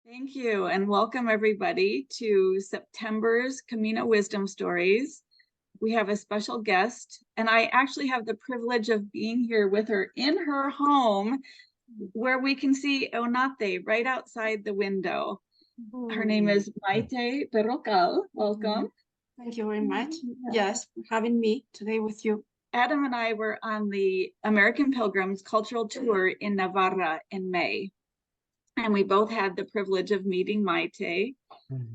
Thank you, and welcome everybody to September's Camino Wisdom Stories. We have a special guest, and I actually have the privilege of being here with her in her home, where we can see Eunate right outside the window. Her name is Maite Berrocal. Welcome. Thank you very much. Yes, for having me today with you. Adam and I were on the American Pilgrims cultural tour in Navarra in May. And we both had the privilege of meeting Maite.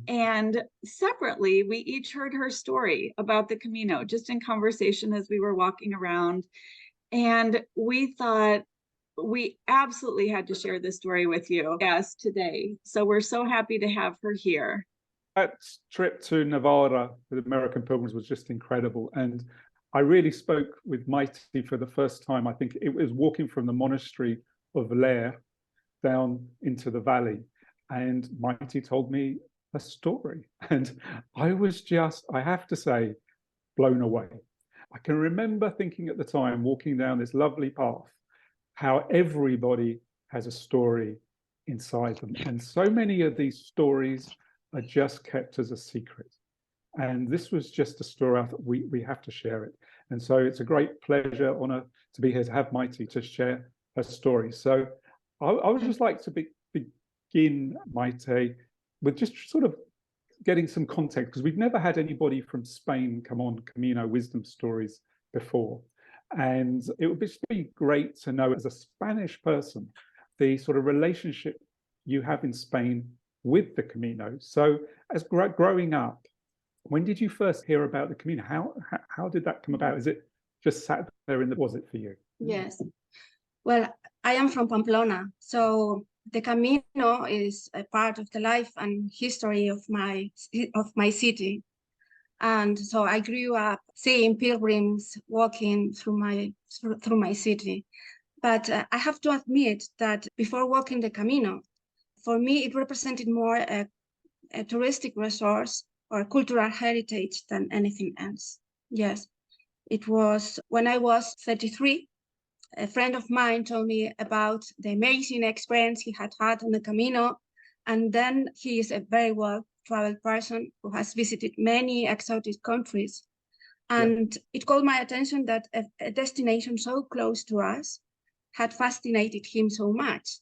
And separately, we each heard her story about the Camino, just in conversation as we were walking around. And we thought we absolutely had to share this story with you, yes, today. So we're so happy to have her here. That trip to Navarra with American Pilgrims was just incredible. And I really spoke with Maite for the first time. I think it was walking from the monastery of Lair down into the valley, and Maite told me a story, and I was just, I have to say, blown away. I can remember thinking at the time, walking down this lovely path, how everybody has a story inside them, and so many of these stories are just kept as a secret. And this was just a story. I thought we have to share it, and so it's a great pleasure, honor to be here to have Maite to share her story. So I would just like to begin, Maite, with just sort of getting some context, because we've never had anybody from Spain come on Camino Wisdom Stories before. And it would just be great to know, as a Spanish person, the sort of relationship you have in Spain with the Camino. So as growing up, when did you first hear about the Camino? How did that come about? Is it just sat there was it for you? Yes. Well, I am from Pamplona, so the Camino is a part of the life and history of my city. And so I grew up seeing pilgrims walking through my city. But I have to admit that before walking the Camino, for me, it represented more a touristic resource or cultural heritage than anything else. Yes, it was when I was 33. A friend of mine told me about the amazing experience he had had on the Camino. And then he is a very well-traveled person who has visited many exotic countries. And it called my attention that a destination so close to us had fascinated him so much.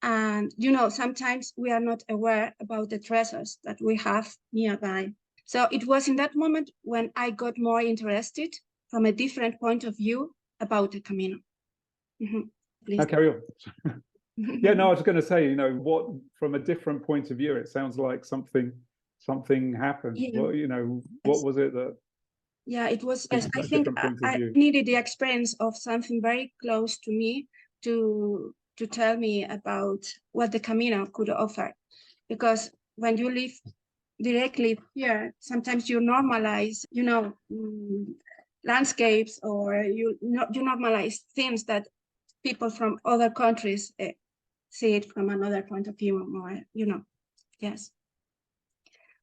And, you know, sometimes we are not aware about the treasures that we have nearby. So it was in that moment when I got more interested from a different point of view about the Camino. Now carry on. Yeah, no, I was going to say, you know, what from a different point of view, it sounds like something happened. Yeah. Well, you know, what was it that? Yeah, it was. I think I needed the experience of something very close to me to tell me about what the Camino could offer, because when you live directly here, sometimes you normalize, you know, landscapes, or you normalize things that people from other countries see it from another point of view, more, you know. Yes.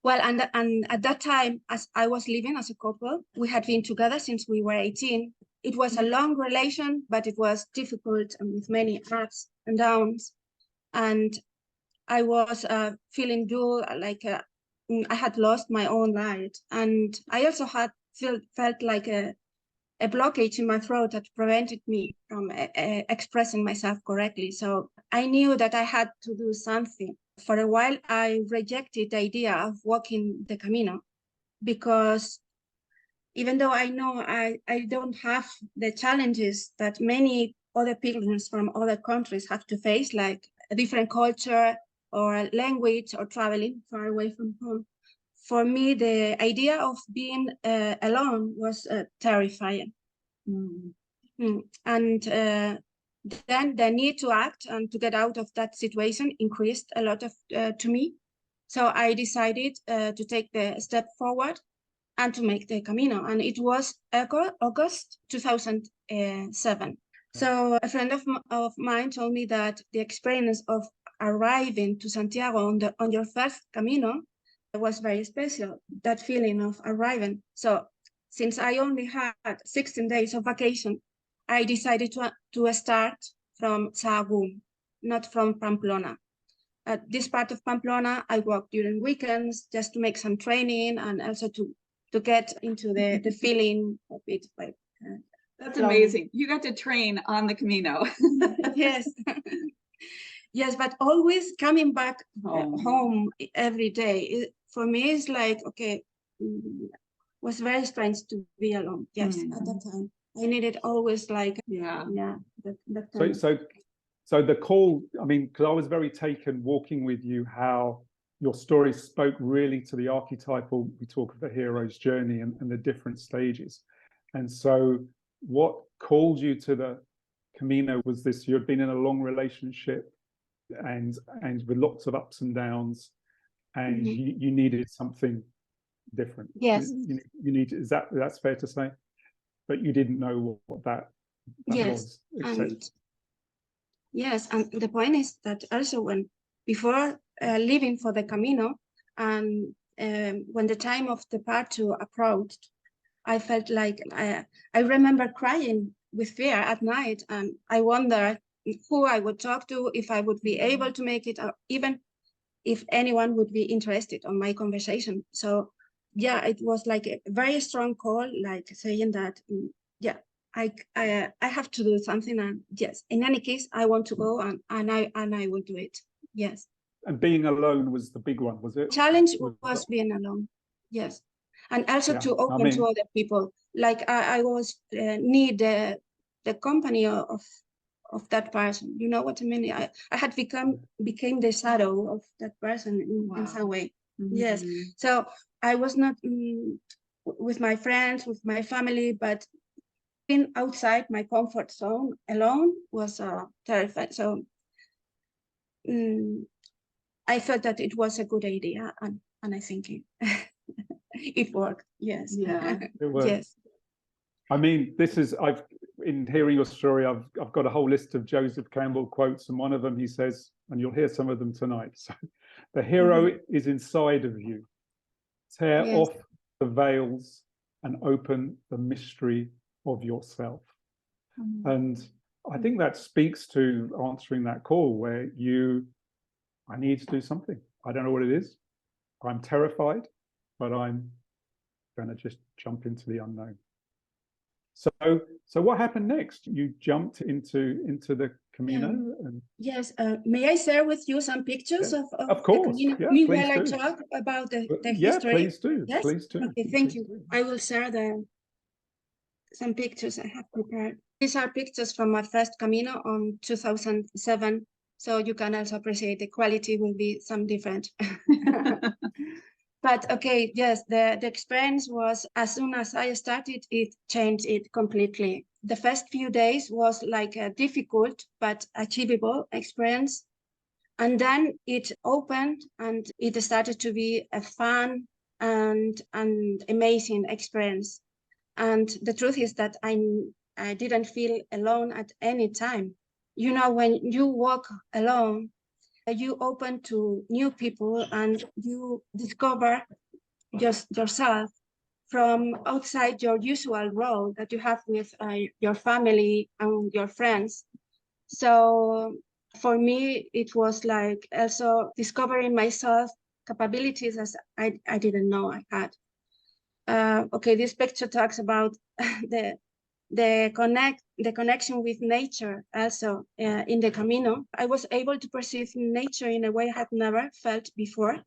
Well, and at that time, as I was living as a couple, we had been together since we were 18. It was a long relation, but it was difficult and with many ups and downs. And I was feeling dull, like I had lost my own light. And I also had felt like a blockage in my throat that prevented me from expressing myself correctly. So I knew that I had to do something. For a while, I rejected the idea of walking the Camino, because even though I know I don't have the challenges that many other pilgrims from other countries have to face, like a different culture or language or traveling far away from home, for me, the idea of being alone was terrifying. And then the need to act and to get out of that situation increased a lot to me. So I decided to take the step forward and to make the Camino. And it was August 2007. So a friend of mine told me that the experience of arriving to Santiago on your first Camino was very special, that feeling of arriving. So since I only had 16 days of vacation, I decided to start from Sahagún, not from Pamplona. at this part of Pamplona, I walk during weekends just to make some training and also to get into the feeling of it. Like, that's amazing. You got to train on the Camino. Yes. Yes, but always coming back home every day. For me, it's like, okay, was very strange to be alone. Yes, at that time. I needed always like, that time. So the call, I mean, because I was very taken walking with you, how your story spoke really to the archetypal, we talk of the hero's journey and the different stages. And so what called you to the Camino was this: you had been in a long relationship and with lots of ups and downs, and you needed something different. Yes. You need, that's fair to say? But you didn't know what that was. Yes, and the point is that also before leaving for the Camino, and when the time of departure approached, I felt like I remember crying with fear at night, and I wondered who I would talk to, if I would be able to make it, or even if anyone would be interested on my conversation. So yeah, it was like a very strong call, like saying that, I have to do something, and yes, in any case, I want to go, and I will do it. Yes. And being alone was the big one, was it? Challenge was being alone. Yes, and also to open to other people. Like I was need the company of that person. You know what I mean? I had became the shadow of that person in some way. Yes. So I was not with my friends, with my family, but being outside my comfort zone alone was terrifying. So I thought that it was a good idea, and I think it worked. Yes. Yeah. It worked. Yes. I mean, in hearing your story, I've got a whole list of Joseph Campbell quotes, and one of them he says, and you'll hear some of them tonight. So, the hero is inside of you. Tear off the veils and open the mystery of yourself. And I think that speaks to answering that call where I need to do something. I don't know what it is. I'm terrified, but I'm going to just jump into the unknown. So what happened next? You jumped into the Camino. And yes. May I share with you some pictures of course. the Camino? Yeah, Meanwhile, I talk about the history. Please do. Yes? Please do. Okay, thank you. I will share some pictures I have prepared. These are pictures from my first Camino on 2007. So you can also appreciate the quality will be some different. But okay, yes, the experience was, as soon as I started, it changed it completely. The first few days was like a difficult but achievable experience. And then it opened and it started to be a fun and amazing experience. And the truth is that I didn't feel alone at any time. You know, when you walk alone, you open to new people and you discover just yourself from outside your usual role that you have with your family and your friends. So for me, it was like also discovering myself capabilities as I didn't know I had. Okay, this picture talks about the connection with nature also in the Camino. I was able to perceive nature in a way I had never felt before.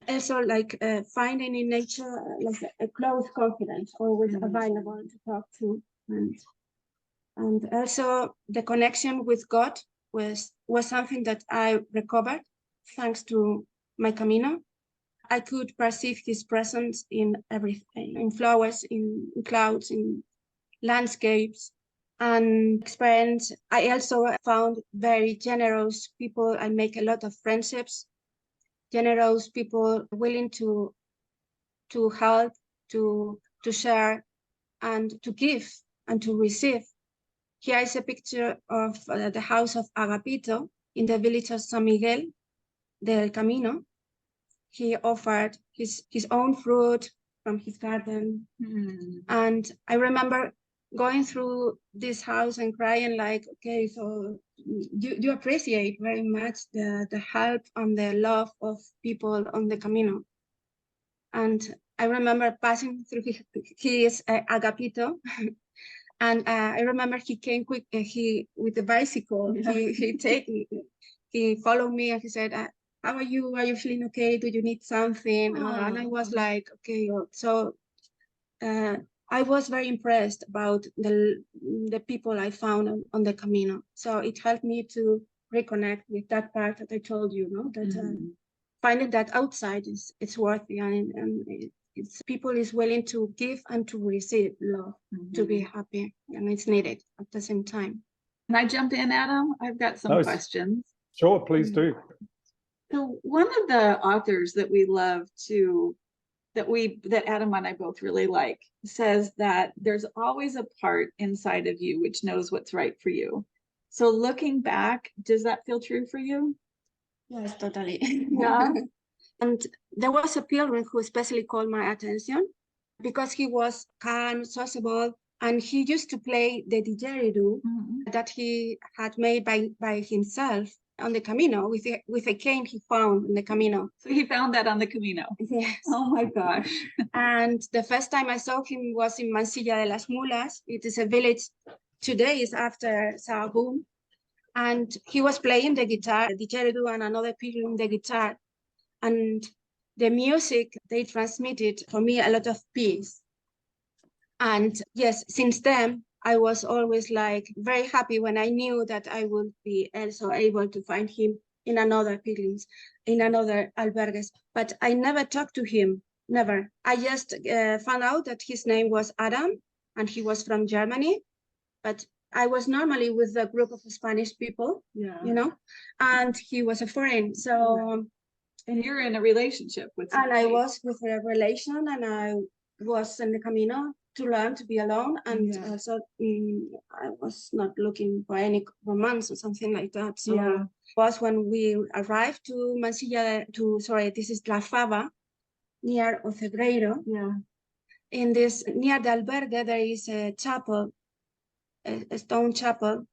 Also, like finding in nature like a close confidence, always available to talk to, and also the connection with God was something that I recovered thanks to my Camino. I could perceive His presence in everything, in flowers, in clouds, in landscapes, and experience. I also found very generous people. I make a lot of friendships, generous people willing to help, to share, and to give and to receive. Here is a picture of the house of Agapito in the village of San Miguel del Camino. He offered his own fruit from his garden. And I remember going through this house and crying like, okay, so you appreciate very much the help and the love of people on the Camino. And I remember passing through his Agapito, and I remember he came quick. With the bicycle. He followed me and he said, "How are you? Are you feeling okay? Do you need something?" And I was like, "Okay." So I was very impressed about the people I found on the Camino. So it helped me to reconnect with that part that I told you, no, that finding that outside it's worthy, and it's people is willing to give and to receive love to be happy, and it's needed at the same time. Can I jump in, Adam? I've got some questions. Sure, please do. So one of the authors that we love to, that Adam and I both really like, says that there's always a part inside of you which knows what's right for you. So looking back, does that feel true for you? Yes, totally. Yeah. And there was a pilgrim who especially called my attention because he was calm, sociable, and he used to play the didgeridoo that he had made by himself on the Camino with a cane he found on the Camino. So he found that on the Camino? Yes. Oh my gosh. And the first time I saw him was in Mansilla de las Mulas. It is a village 2 days after Sahagún. And he was playing the guitar, the didgeridoo, and another pilgrim the guitar. And the music, they transmitted for me a lot of peace. And yes, since then, I was always like very happy when I knew that I would be also able to find him in another pilgrims, in another albergues. But I never talked to him, never. I just found out that his name was Adam and he was from Germany. But I was normally with a group of Spanish people, you know, and he was a foreign. So, and you're in a relationship with somebody. And I was with a relation, and I was in the Camino to learn to be alone. And also, I was not looking for any romance or something like that. So it was when we arrived to Mansilla, this is La Fava, near Ocebreiro. Yeah. In this, near the albergue, there is a chapel, a stone chapel,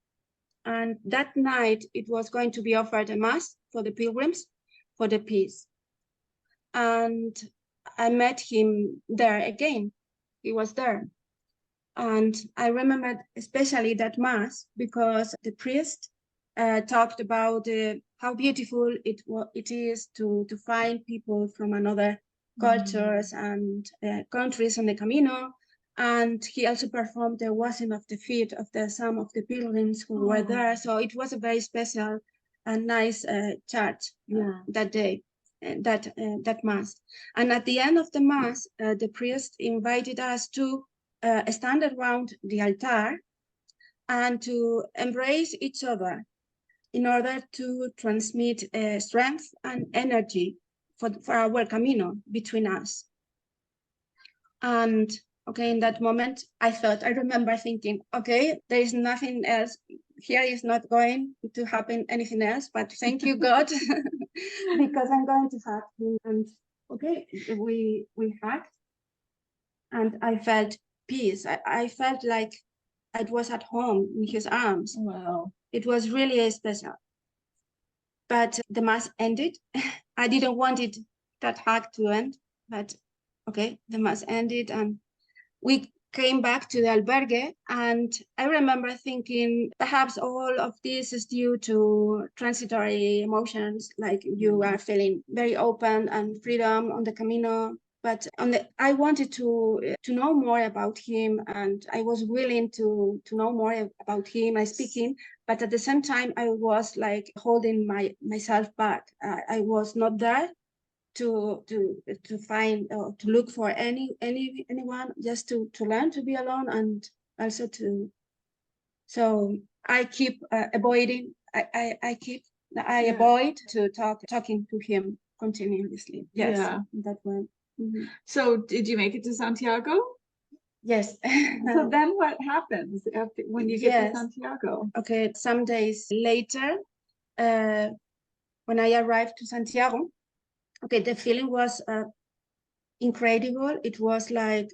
and that night it was going to be offered a mass for the pilgrims for the peace. And I met him there again. He was there, and I remembered especially that mass because the priest talked about how beautiful it is to find people from another cultures and countries on the Camino. And he also performed the washing of the feet of some of the pilgrims who were there. So it was a very special and nice church that day, that mass. And at the end of the mass, the priest invited us to stand around the altar and to embrace each other in order to transmit strength and energy for our Camino between us. And okay, in that moment, I remember thinking, okay, there is nothing else. Here is not going to happen anything else, but thank you, God, because I'm going to hug him. And okay, we hugged, and I felt peace. I felt like I was at home in his arms. Wow. It was really special. But the mass ended. I didn't want that hug to end, but okay, the mass ended, and we came back to the albergue, and I remember thinking perhaps all of this is due to transitory emotions, like you are feeling very open and freedom on the Camino. But I wanted to know more about him, and I was willing to know more about him and speaking. But at the same time, I was like holding myself back. I was not there to find or to look for anyone, just to learn to be alone, and also so I keep avoiding. I avoid to talking to him continuously. Yes, that way. So did you make it to Santiago? Yes. So then what happens when you get to Santiago? Okay, some days later, when I arrived to Santiago, okay, the feeling was incredible. It was like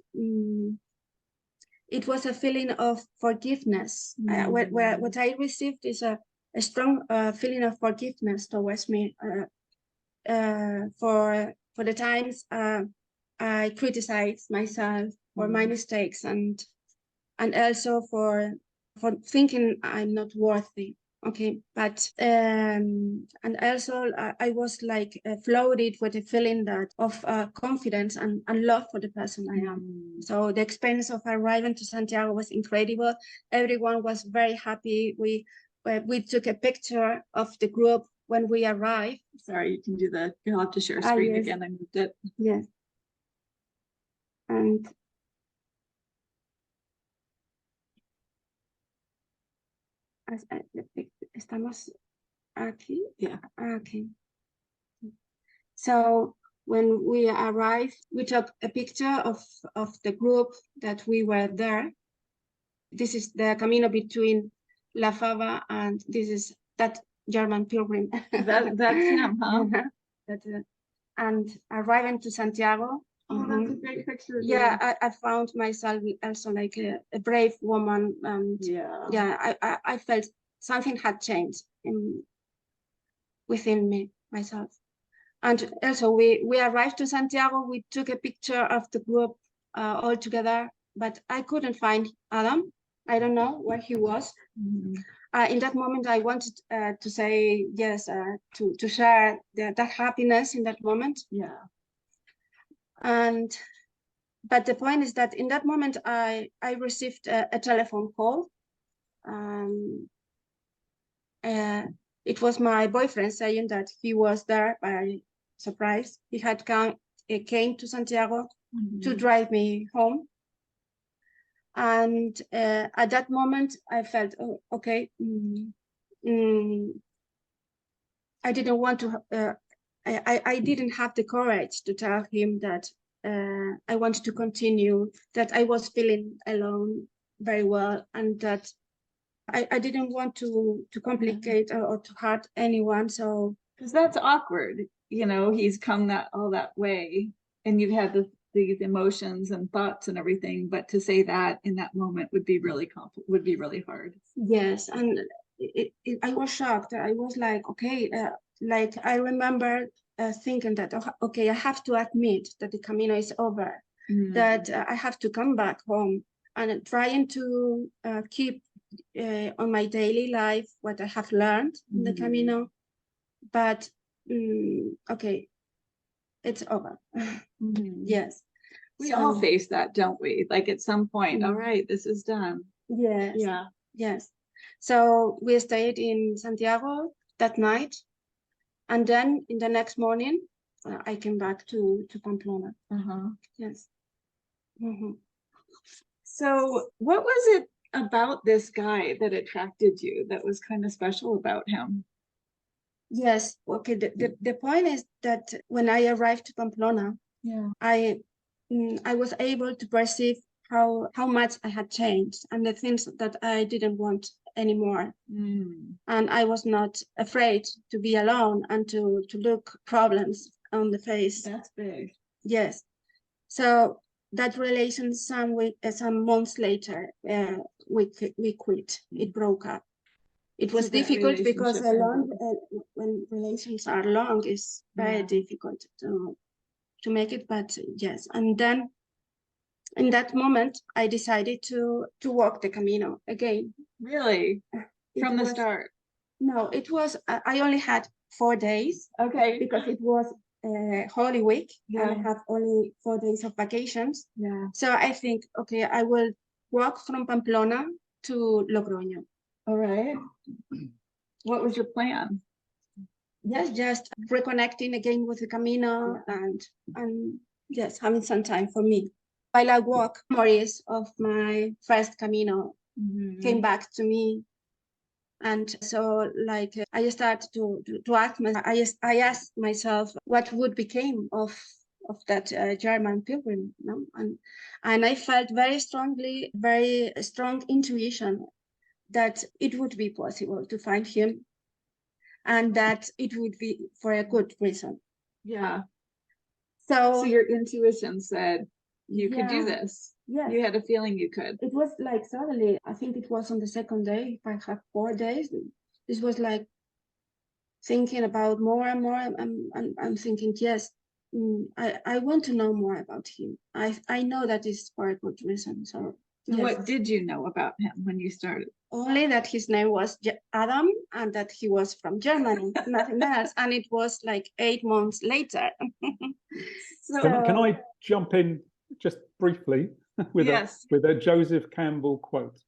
it was a feeling of forgiveness. What I received is a strong feeling of forgiveness towards me for the times I criticized myself for my mistakes, and also for thinking I'm not worthy. Okay, but and also I was like floated with a feeling that of confidence and love for the person I am. So the experience of arriving to Santiago was incredible. Everyone was very happy. We took a picture of the group when we arrived. Sorry, you can do you'll have to share screen yes. again. I moved it. Yes. And estamos aquí. Yeah. Okay. So when we arrived, we took a picture of the group that we were there. This is the Camino between La Fava, and this is that German pilgrim. That's him, huh? And arriving to Santiago. Oh, that's a great picture. Yeah, I found myself also like a brave woman, and I felt something had changed within myself. And also we arrived to Santiago. We took a picture of the group all together, but I couldn't find Adam. I don't know where he was. In that moment, I wanted to say yes, to share that happiness in that moment. Yeah. But the point is that in that moment, I received a telephone call. It was my boyfriend saying that he was there by surprise. He came to Santiago to drive me home. And at that moment, I felt, oh, okay, I didn't want to, I didn't have the courage to tell him that I wanted to continue, that I was feeling alone very well, and that I didn't want to complicate or to hurt anyone. So, because that's awkward, he's come all that way, and you've had these emotions and thoughts and everything, but to say that in that moment would be really hard. Yes, and I was shocked. I was like, okay, like I remember thinking that, okay, I have to admit that the Camino is over, that I have to come back home, and trying to keep on my daily life what I have learned in the Camino. But okay, it's over. Yes. We all face that, don't we? Like at some point, all right, this is done. Yes. Yeah. Yes. So we stayed in Santiago that night, and then in the next morning, I came back to Pamplona. Yes. So what was it about this guy that attracted you, that was kind of special about him? Yes. Okay. The point is that when I arrived to Pamplona, I was able to perceive how much I had changed, and the things that I didn't want anymore. And I was not afraid to be alone and to look problems on the face. That's big. Yes. So that relation, some months later, we quit. It broke up. It was difficult because when relations are long, it's very difficult to make it. But yes, and then in that moment, I decided to walk the Camino again. Really? From the start? No, it was, I only had 4 days. Okay. Because it was Holy Week, and I have only 4 days of vacations. Yeah. So I think, okay, I will walk from Pamplona to Logroño. All right. What was your plan? Yes, just reconnecting again with the Camino, and yes, having some time for me. While I walk, memories of my first Camino came back to me. And so, like, I started to ask myself, I asked myself what would become of that German pilgrim, and I felt very strong intuition that it would be possible to find him, and that it would be for a good reason. Yeah. So your intuition said you could do this. Yes. You had a feeling you could. It was like suddenly, I think it was on the second day, if I had 4 days, this was like thinking about more and more. I'm thinking, yes, I want to know more about him. I know that is for a good reason. So yes. What did you know about him when you started? Only that his name was Adam and that he was from Germany, nothing else. And it was like 8 months later. So can I jump in just briefly with yes. a Joseph Campbell quote?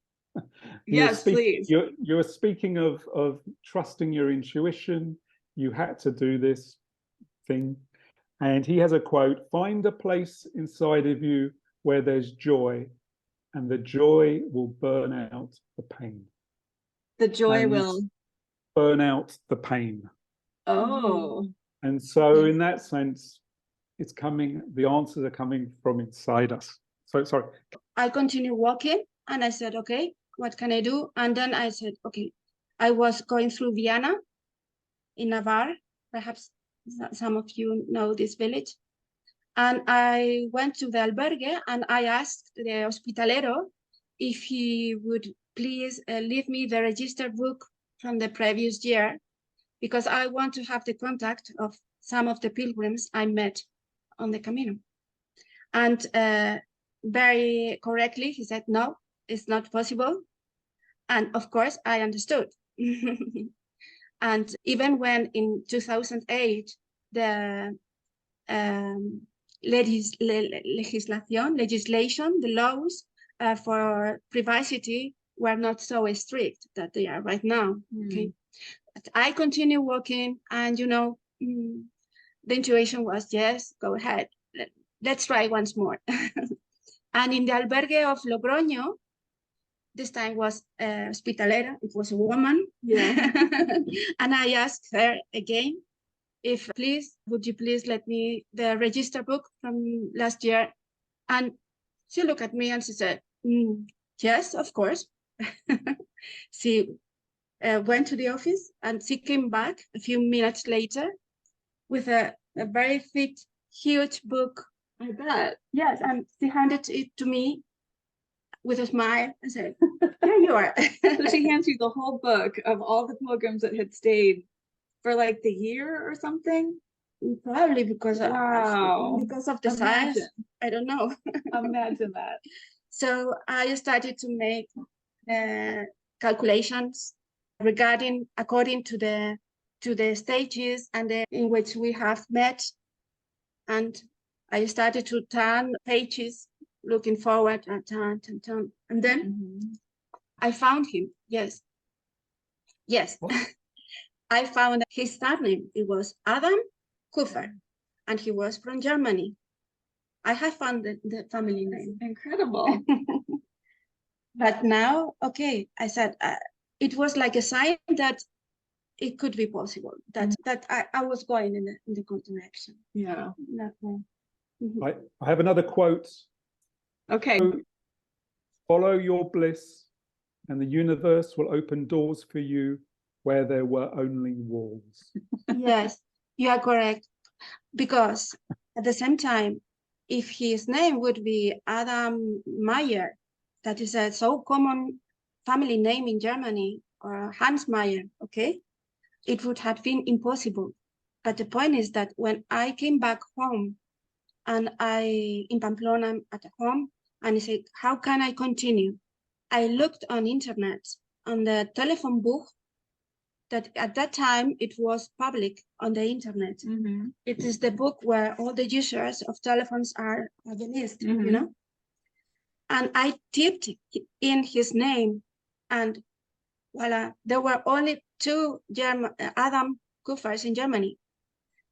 Yes, please. You were speaking of trusting your intuition. You had to do this thing. And he has a quote: find a place inside of you where there's joy, and the joy will burn out the pain. The joy will burn out the pain. Oh. And so in that sense, it's coming, the answers are coming from inside us. So sorry. I continued walking and I said, okay, what can I do? And then I said, okay, I was going through Viana in Navarra. Perhaps some of you know this village. And I went to the albergue and I asked the hospitalero if he would please leave me the register book from the previous year, because I want to have the contact of some of the pilgrims I met on the Camino. And very correctly, he said, no, it's not possible. And of course, I understood. And even when in 2008, the legislation, the laws for privacy were not so strict that they are right now. Okay, but I continue walking, and you know, the intuition was, yes, go ahead, let's try once more. And in the albergue of Logroño, this time was hospitalera, it was a woman. Yeah. And I asked her again, if would you please let me the register book from last year? And she looked at me and she said, yes, of course. She went to the office and she came back a few minutes later with a very thick, huge book. I bet. Yes, and she handed it to me with a smile and said, here you are. So she hands you the whole book of all the pilgrims that had stayed for like the year or something? Probably because wow. Because of the size. I don't know. Imagine that. So I started to make calculations regarding according to the stages and in which we have met, and I started to turn pages, looking forward and turn, and then I found him. Yes. I found his surname. It was Adam Kufer, and he was from Germany. I have found the family name. Incredible. But now, okay, I said it was like a sign that it could be possible, that I was going in the good direction. Yeah. I have another quote. Okay. Follow your bliss, and the universe will open doors for you where there were only walls. Yes, you are correct. Because at the same time, if his name would be Adam Meyer, that is a so common family name in Germany, or Hans Meyer, okay, it would have been impossible. But the point is that when I came back home, and in Pamplona at home, and I said, how can I continue? I looked on internet, on the telephone book, that at that time it was public on the internet. It is the book where all the users of telephones are the list, you know? And I typed in his name, and voila, there were only 2 Adam Kufers in Germany.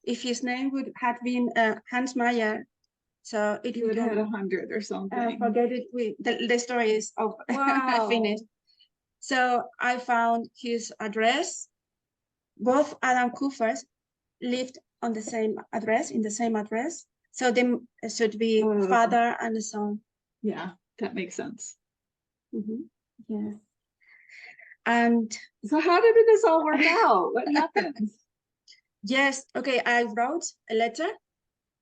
If his name would have been Hans Meyer, so it would have 100 or something. Forget it. The story is over. Wow. Finished. So I found his address. Both Adam Kufers lived on the same address, in the same address. So they should be father and son. Yeah, that makes sense. Yeah. And so how did this all work out? What happened? Yes. Okay. I wrote a letter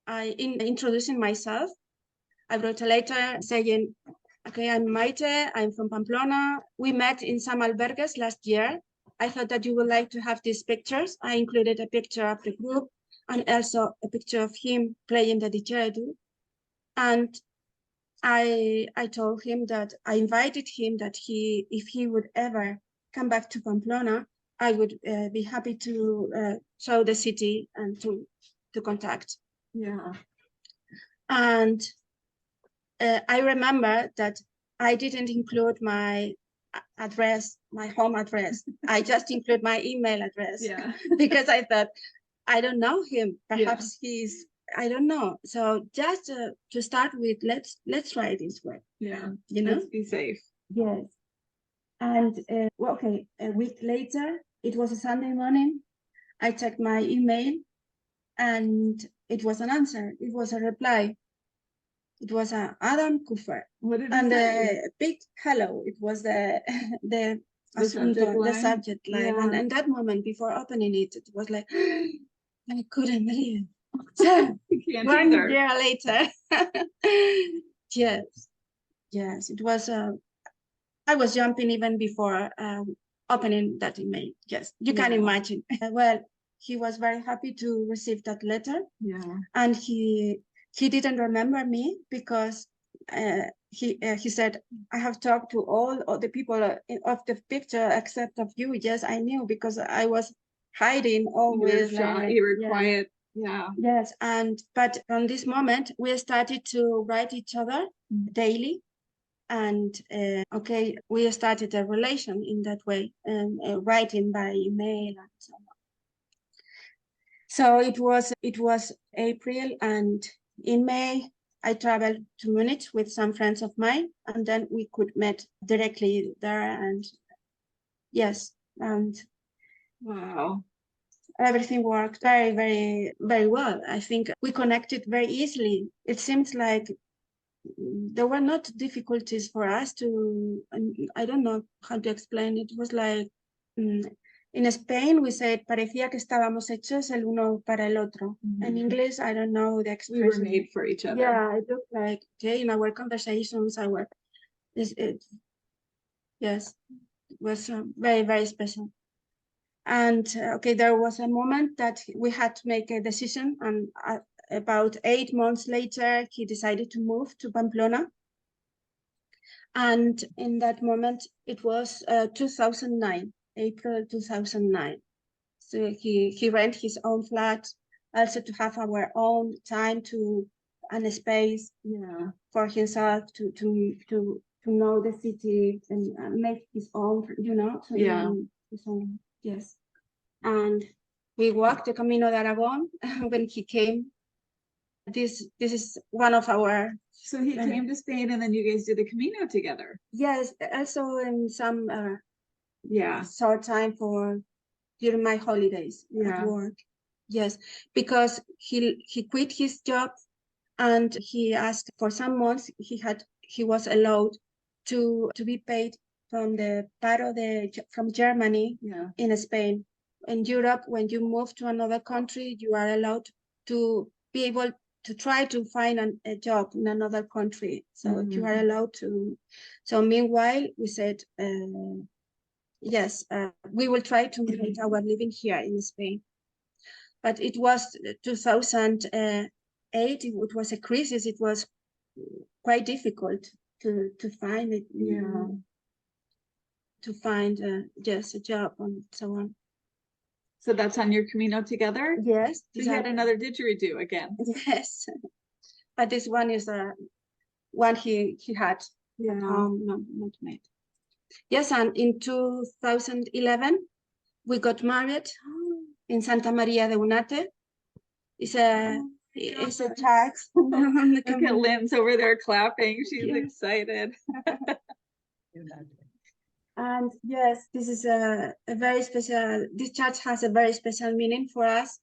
introducing myself. I wrote a letter saying, okay, I'm Maite, I'm from Pamplona. We met in some albergues last year. I thought that you would like to have these pictures. I included a picture of the group and also a picture of him playing the didgeridoo. And I told him that I invited him that if he would ever come back to Pamplona, I would be happy to show the city and to contact. Yeah. And I remember that I didn't include my address, my home address. I just include my email address. Yeah. Because I thought, I don't know him. Perhaps he's, I don't know. So just to start with, let's try this way. Yeah. You know? Let's be safe. Yes. And okay, a week later, it was a Sunday morning. I checked my email and it was an answer. It was a reply. It was Adam Kufer. What did he And say? a big hello. It was the subject line. Yeah. And that moment before opening it, it was like, I couldn't believe it. So, Can't 1 either. year later. Yes, it was, I was jumping even before opening that email. Yes, you can imagine. Well, he was very happy to receive that letter. Yeah. And he didn't remember me because he said, I have talked to all of the people of the picture except of you. Yes, I knew because I was hiding always. You were quiet. Yeah. Yes, but from this moment we started to write each other daily, and okay, we started a relation in that way, and writing by email and so on. So it was April, and in May I traveled to Munich with some friends of mine, and then we could meet directly there, and yes, and Wow. everything worked very, very, very well. I think we connected very easily. It seems like there were not difficulties for us to, I don't know how to explain it. It was like, in Spain, we said, parecía que estábamos hechos el uno para el otro. In English, I don't know the expression. We were made for each other. Yeah, it looked like, okay, in our conversations, yes, it was very, very special. And okay, there was a moment that we had to make a decision, and about 8 months later, he decided to move to Pamplona. And in that moment, it was 2009, April 2009. So he rented his own flat, also to have our own time and a space for himself to know the city and make his own, So his own, yes. And we walked the Camino de Aragon when he came. This is one of our. So he came to Spain, and then you guys did the Camino together. Yes, also in some short time during my holidays at work. Yes, because he quit his job, and he asked for some months he was allowed to be paid from the paro from Germany in Spain. In Europe, when you move to another country, you are allowed to be able to try to find a job in another country. So you are allowed to. So meanwhile, we said, yes, we will try to make our living here in Spain. But it was 2008, it was a crisis. It was quite difficult to find it. To find just a job and so on. So that's on your Camino together? Yes. So you had another didgeridoo again? Yes. But this one is one he had at home, not made. Yes, and in 2011, we got married in Santa Maria de Eunate. It's a church. Look at Lynn's over there clapping. She's excited. And yes, this is a very special, this church has a very special meaning for us.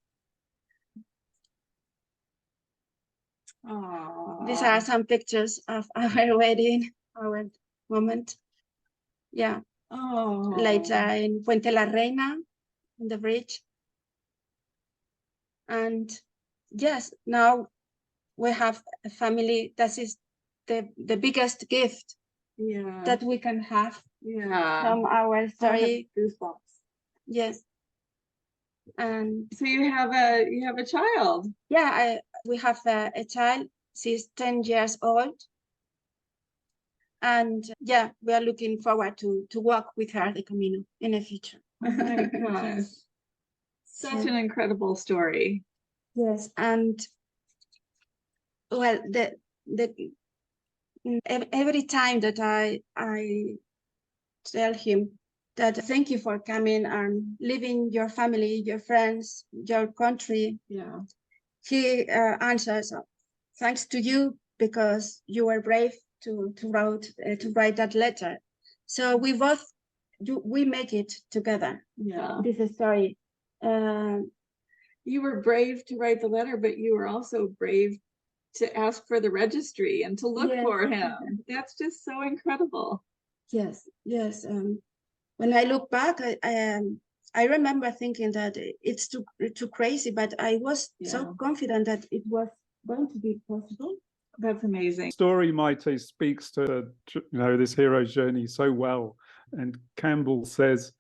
Aww. These are some pictures of our wedding, our moment. Yeah. Oh. Later in Puente la Reina, on the bridge. And yes, now we have a family that is the biggest gift that we can have from our story. Goosebumps. Yes. And so you have a child. Yeah, we have a child. She's 10 years old. And yeah, we are looking forward to walk with her the Camino in the future. Oh my gosh. Such an incredible story. Yes, and well, every time that I tell him that thank you for coming and leaving your family, your friends, your country, he answers, thanks to you, because you were brave to write that letter. So we both we make it together. Yeah, this is story. You were brave to write the letter, but you were also brave to ask for the registry and to look for him. That's just so incredible. Yes. When I look back, I remember thinking that it's too crazy, but I was so confident that it was going to be possible. That's amazing. Story, Maite, speaks to this hero's journey so well. And Campbell says,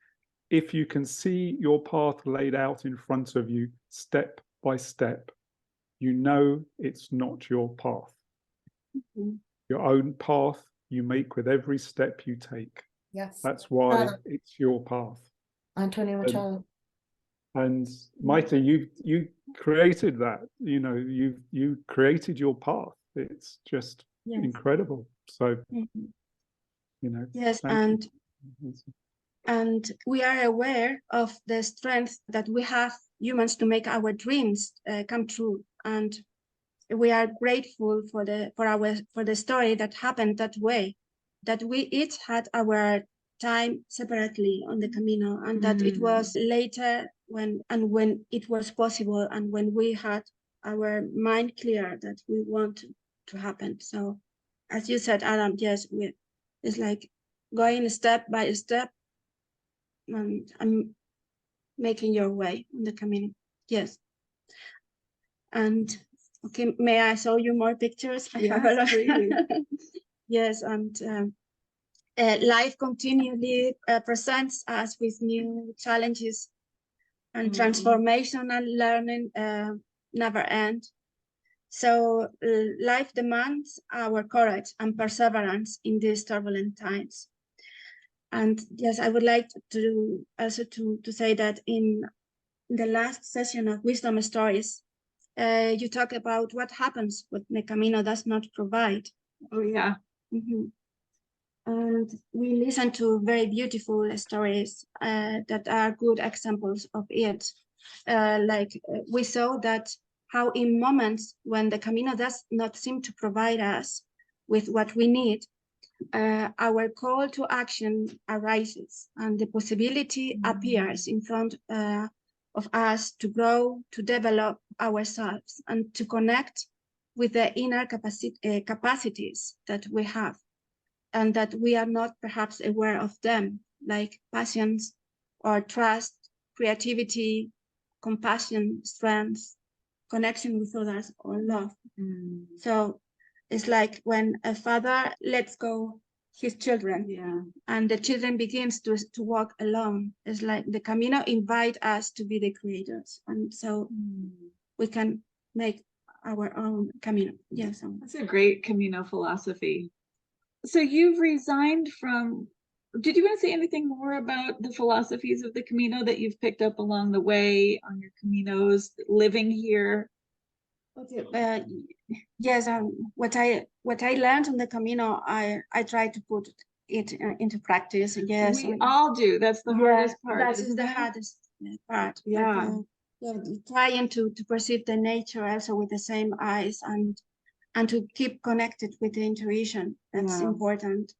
if you can see your path laid out in front of you, step by step, you know it's not your path. Mm-hmm. Your own path you make with every step you take. Yes. That's why it's your path. Antonio Machado. And Maite, you created that. You created your path. It's just incredible. So, yes, and we are aware of the strength that we have humans to make our dreams come true, and we are grateful for the story that happened that way, that we each had our time separately on the Camino, and that it was later when it was possible, and when we had our mind clear that we want to happen. So, as you said, Adam, yes, it's like going step by step and making your way on the Camino. Yes. And okay, may I show you more pictures? Yes, please. Yes, and life continually presents us with new challenges, and transformation and learning never end. So life demands our courage and perseverance in these turbulent times. And yes, I would like to also to say that in the last session of Wisdom Stories, you talk about what happens when the Camino does not provide. Oh yeah. And we listen to very beautiful stories that are good examples of it. We saw that how in moments when the Camino does not seem to provide us with what we need, our call to action arises, and the possibility appears in front of us to grow, to develop ourselves, and to connect with the inner capacities that we have, and that we are not perhaps aware of them, like passions or trust, creativity, compassion, strength, connection with others, or love. So it's like when a father lets go his children, and the children begins to walk alone. It's like the Camino invite us to be the creators, and so we can make our own Camino. Yes, that's a great Camino philosophy. So you've resigned from. Did you want to say anything more about the philosophies of the Camino that you've picked up along the way on your Caminos, living here? Okay. Yes, what I learned on the Camino, I try to put it into practice. Yes, we all do. That's the hardest part. That is the hardest part. Yeah. Trying to perceive the nature also with the same eyes, and to keep connected with the intuition. That's important.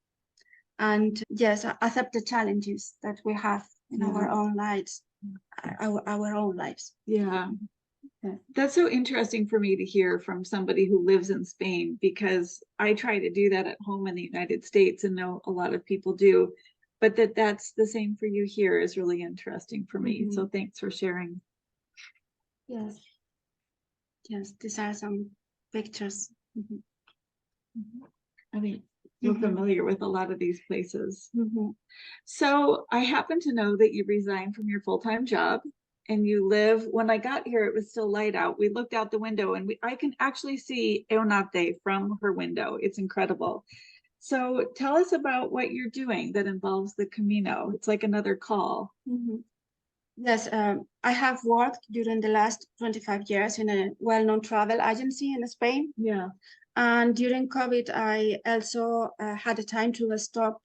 And yes, accept the challenges that we have in our own lives, our own lives. Yeah. That's so interesting for me to hear from somebody who lives in Spain, because I try to do that at home in the United States, and know a lot of people do, but that's the same for you here is really interesting for me. So thanks for sharing. Yes, these are some pictures. I mean, you're familiar with a lot of these places. Mm-hmm. So I happen to know that you resigned from your full-time job and you live, when I got here, it was still light out. We looked out the window and I can actually see Eunate from her window. It's incredible. So tell us about what you're doing that involves the Camino. It's like another call. Mm-hmm. Yes, I have worked during the last 25 years in a well-known travel agency in Spain. Yeah. And during COVID, I also had a time to stop,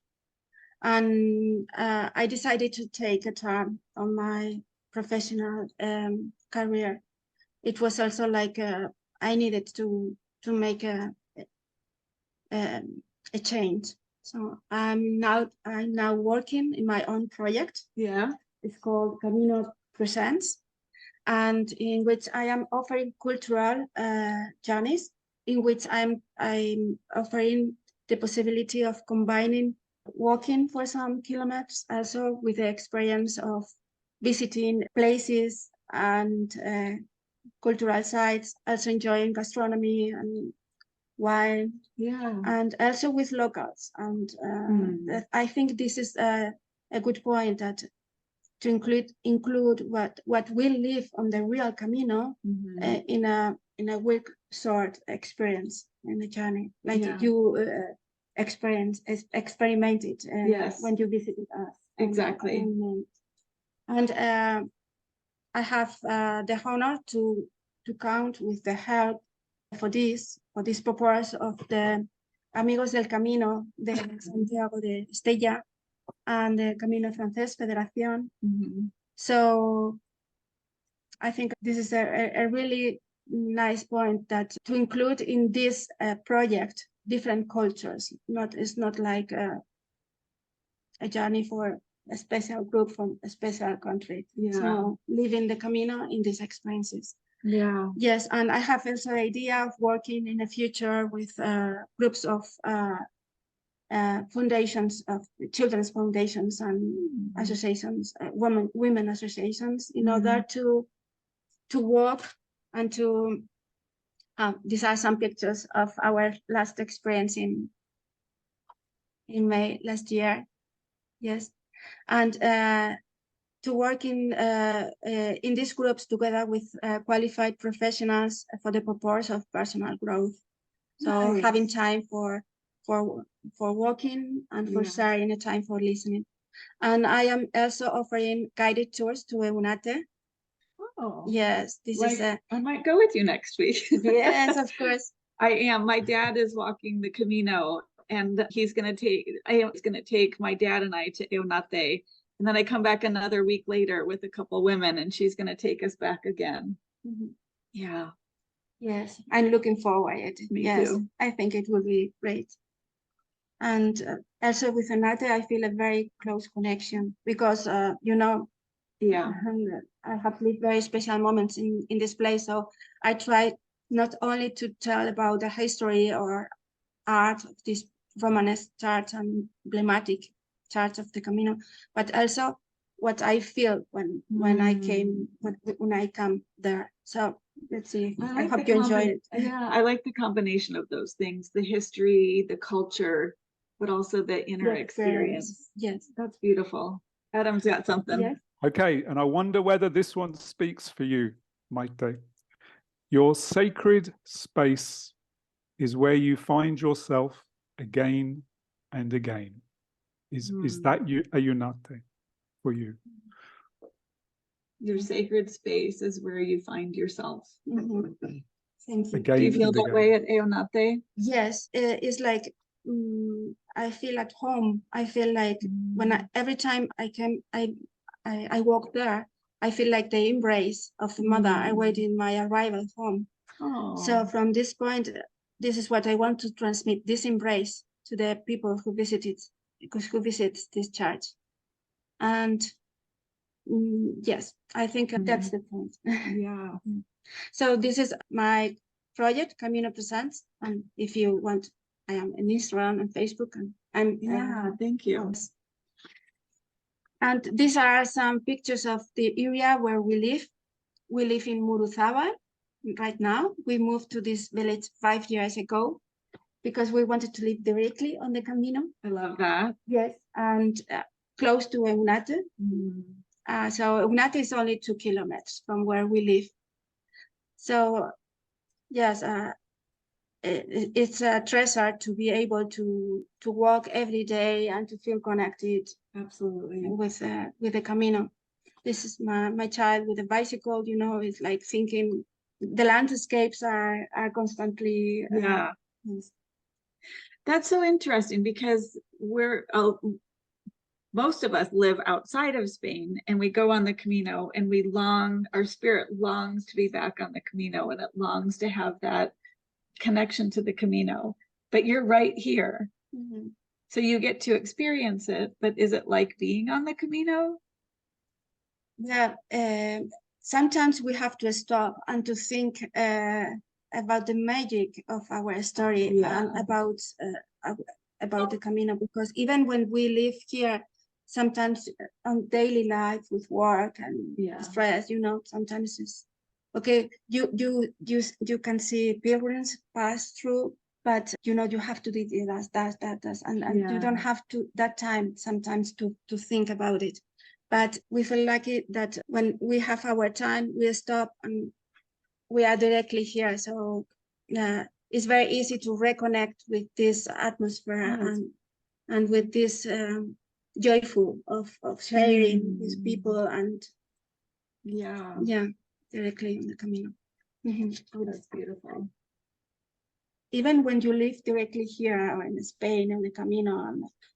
and I decided to take a turn on my professional career. It was also like I needed to make a change. So I'm now working in my own project. Yeah. It's called Camino Presents, and in which I am offering cultural journeys, in which I'm offering the possibility of combining walking for some kilometers also with the experience of visiting places and cultural sites, also enjoying gastronomy and wine, and also with locals. And I think this is a good point, that to include what will live on the real Camino in a week short experience in the journey, like you experimented when you visited us. Exactly. And I have the honor to count with the help for this purpose of the Amigos del Camino de Santiago de Estella and the Camino Francés Federación. So I think this is a really nice point, that to include in this project different cultures. It's not like a journey for a special group from a special country. So living the Camino in these experiences. Yeah. Yes, and I have also the idea of working in the future with groups of foundations, of children's foundations and associations, women associations, in order to work and to. These are some pictures of our last experience in May last year. Yes, and to work in these groups together with qualified professionals for the purpose of personal growth. So having time for walking and for sharing, a time for listening. And I am also offering guided tours to Eunate. Oh. Yes, this is I might go with you next week. Yes, of course. I am. My dad is walking the Camino, and I am going to take my dad and I to Eunate. And then I come back another week later with a couple women, and she's going to take us back again. Yeah. Yes, I'm looking forward. Me too. I think it will be great. And also with Eunate, I feel a very close connection because, I have lived very special moments in this place. So I try not only to tell about the history or art of this Romanesque church and emblematic church of the Camino, but also what I feel when I come there. So let's see. I hope you enjoyed it. Yeah, I like the combination of those things: the history, the culture, but also the inner experience. Yes, that's beautiful. Adam's got something. Yes. Okay, and I wonder whether this one speaks for you, Maite. Your sacred space is where you find yourself again and again. Is that a Eunate for you? Your sacred space is where you find yourself. Thank you. Do you feel that way at Eunate? Yes, it's like I feel at home. I feel like every time I walk there, I feel like the embrace of the mother I wait in my arrival home. So from this point, this is what I want to transmit: this embrace to the people who visit this church. And yes, I think that's the point. Yeah. So this is my project, Camino Presents, and if you want, I am on Instagram and Facebook, and I'm thank you. And these are some pictures of the area where we live. We live in Muruzabal right now. We moved to this village 5 years ago, because we wanted to live directly on the Camino. I love that. Yes, and close to Eunate. So Eunate is only 2 kilometers from where we live. So yes, it's a treasure to be able to walk every day and to feel connected. Absolutely. With the Camino. This is my child with a bicycle. You know, it's like thinking the landscapes are constantly. Yeah. That's so interesting because most of us live outside of Spain, and we go on the Camino, and our spirit longs to be back on the Camino, and it longs to have that connection to the Camino. But you're right here. So you get to experience it, but is it like being on the Camino? Yeah, sometimes we have to stop and to think about the magic of our story and about the Camino, because even when we live here, sometimes on daily life with work and stress, you know, sometimes it's okay. You can see pilgrims pass through, but you know you have to do that, and you don't have to that time sometimes to think about it. But we feel lucky that when we have our time, we stop and we are directly here. So it's very easy to reconnect with this atmosphere and with this joyful of sharing with people and directly on the Camino. Oh, that's beautiful. Even when you live directly here or in Spain on the Camino,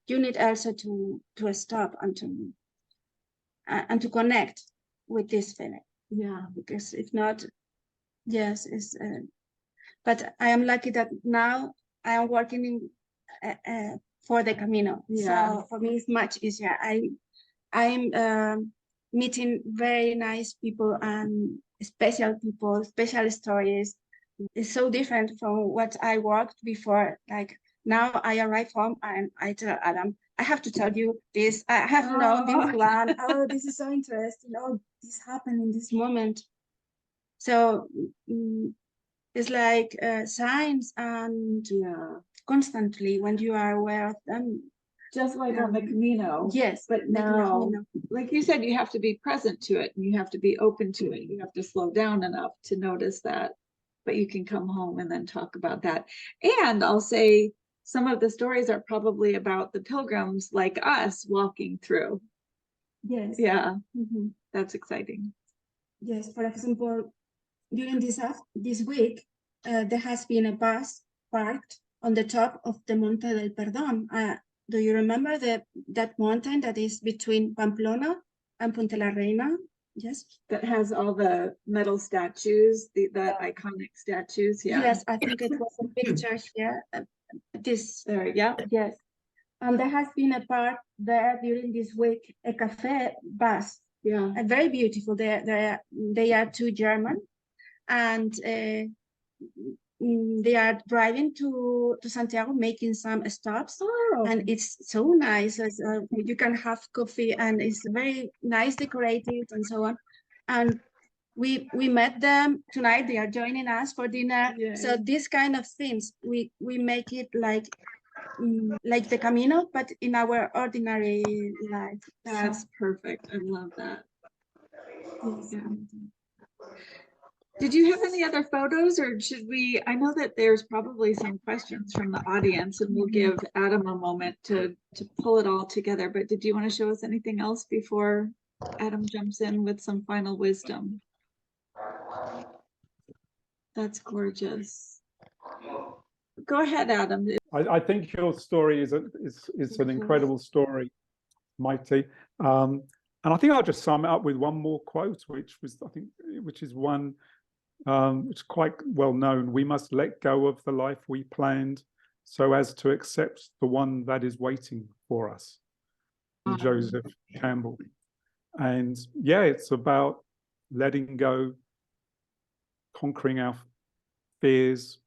you need also to stop and to connect with this feeling. Yeah, because if not, it's. But I am lucky that now I am working for the Camino. Yeah. So for me, it's much easier. I'm meeting very nice people and special people, special stories. It's so different from what I worked before. Like now I arrive home and I tell Adam, I have to tell you this. I have known this one. Oh, this is so interesting. Oh, this happened in this moment. So it's like signs and constantly when you are aware of them. Just like on the Camino. Yes. But now, like you said, you have to be present to it and you have to be open to it. You have to slow down enough to notice that. But you can come home and then talk about that. And I'll say some of the stories are probably about the pilgrims like us walking through. Yes. Yeah. That's exciting. Yes. For example, during this week, there has been a bus parked on the top of the Monte del Perdón. Do you remember that mountain that is between Pamplona and Punta la Reina? Yes. That has all the metal statues, the iconic statues. Yeah. Yes, I think it was a picture here. There, yeah. Yes. And there has been a park there during this week, a cafe bus. Yeah. Very beautiful. They are 2 German, and they are driving to Santiago, making some stops. And it's so nice. You can have coffee, and it's very nice decorated and so on. And we met them tonight. They are joining us for dinner. So these kind of things, we make it like the Camino, but in our ordinary life. That's perfect. I love that. Yeah. Did you have any other photos, or should we? I know that there's probably some questions from the audience, and we'll give Adam a moment to pull it all together. But did you want to show us anything else before Adam jumps in with some final wisdom? That's gorgeous. Go ahead, Adam. I think your story is an incredible story, Maite. And I think I'll just sum it up with one more quote, which is one which is quite well known. We must let go of the life we planned so as to accept the one that is waiting for us. Joseph Campbell. And yeah, it's about letting go, conquering our fears,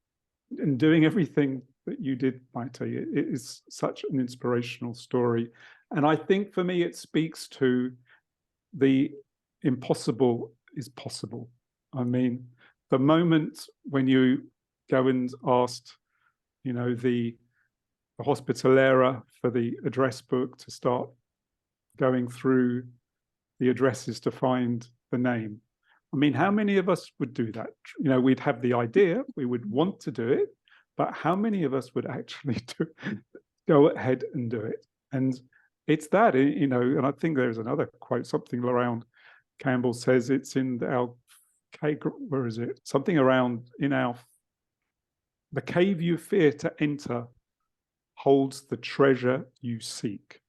and doing everything that you did, Maite. It is such an inspirational story. And I think for me, it speaks to the impossible is possible. I mean, the moment when you go and asked you know, the hospitalera for the address book to start going through the addresses to find the name. I mean, how many of us would do that? You know, we'd have the idea, we would want to do it, but how many of us would actually go ahead and do it? And it's that, you know, and I think there's another quote, something around, Campbell says it's in our, where is it? Something around the cave you fear to enter holds the treasure you seek.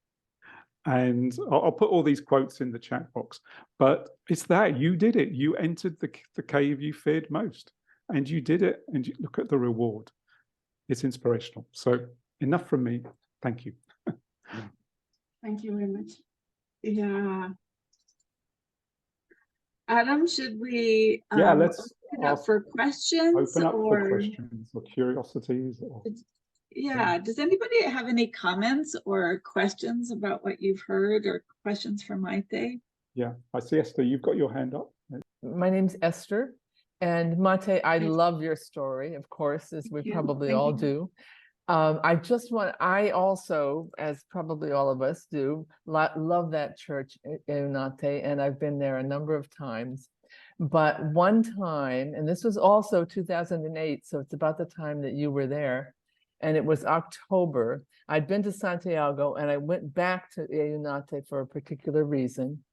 And I'll put all these quotes in the chat box, but it's that you did it. You entered the cave you feared most, and you did it, and you look at the reward. It's inspirational. So enough from me. Thank you. Thank you very much. Yeah. Adam, should we let's open up for questions? Open up for questions or curiosities. Yeah, does anybody have any comments or questions about what you've heard, or questions for Maite? Yeah, I see, Esther, you've got your hand up. My name's Esther, and Maite, I love your story, of course, as we probably all do. I also, as probably all of us do, love that church, Eunate, and I've been there a number of times. But one time, and this was also 2008, so it's about the time that you were there, and it was October. I'd been to Santiago, and I went back to Eunate for a particular reason.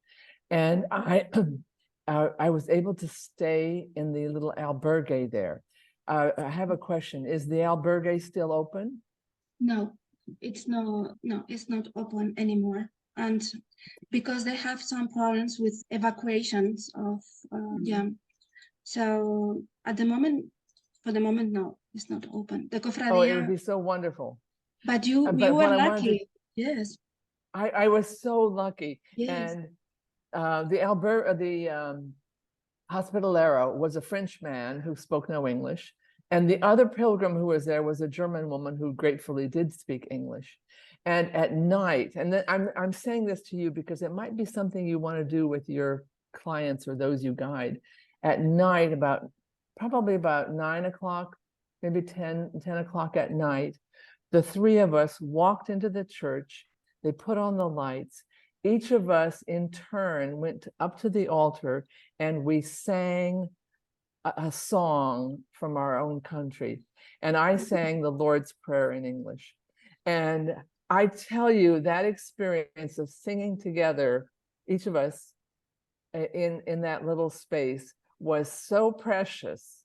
And I was able to stay in the little albergue there. I have a question. Is the albergue still open? No, it's not open anymore. And because they have some problems with evacuations of, So at the moment, for the moment, no, it's not open. The cofradia. Oh, it would be so wonderful. But you were lucky. Yes. I was so lucky. Yes. And the hospitalero was a French man who spoke no English. And the other pilgrim who was there was a German woman who gratefully did speak English. And at night, and then I'm saying this to you because it might be something you want to do with your clients or those you guide. At night, probably about 9 o'clock, maybe 10 o'clock at night, the three of us walked into the church. They put on the lights. Each of us in turn went up to the altar, and we sang a song from our own country. And I sang the Lord's Prayer in English. And I tell you, that experience of singing together, each of us in that little space, was so precious.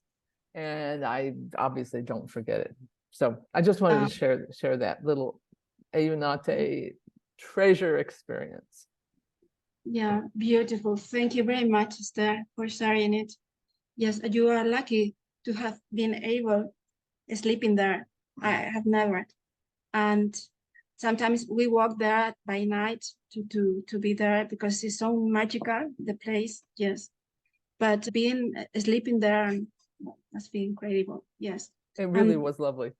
And I obviously don't forget it. So I just wanted to share that little Eunate treasure experience. Yeah, beautiful. Thank you very much, Esther, for sharing it. Yes, you are lucky to have been able to sleep in there. I have never. And sometimes we walk there by night to be there because it's so magical, the place. Yes. But sleeping there must be incredible. Yes. It really was lovely.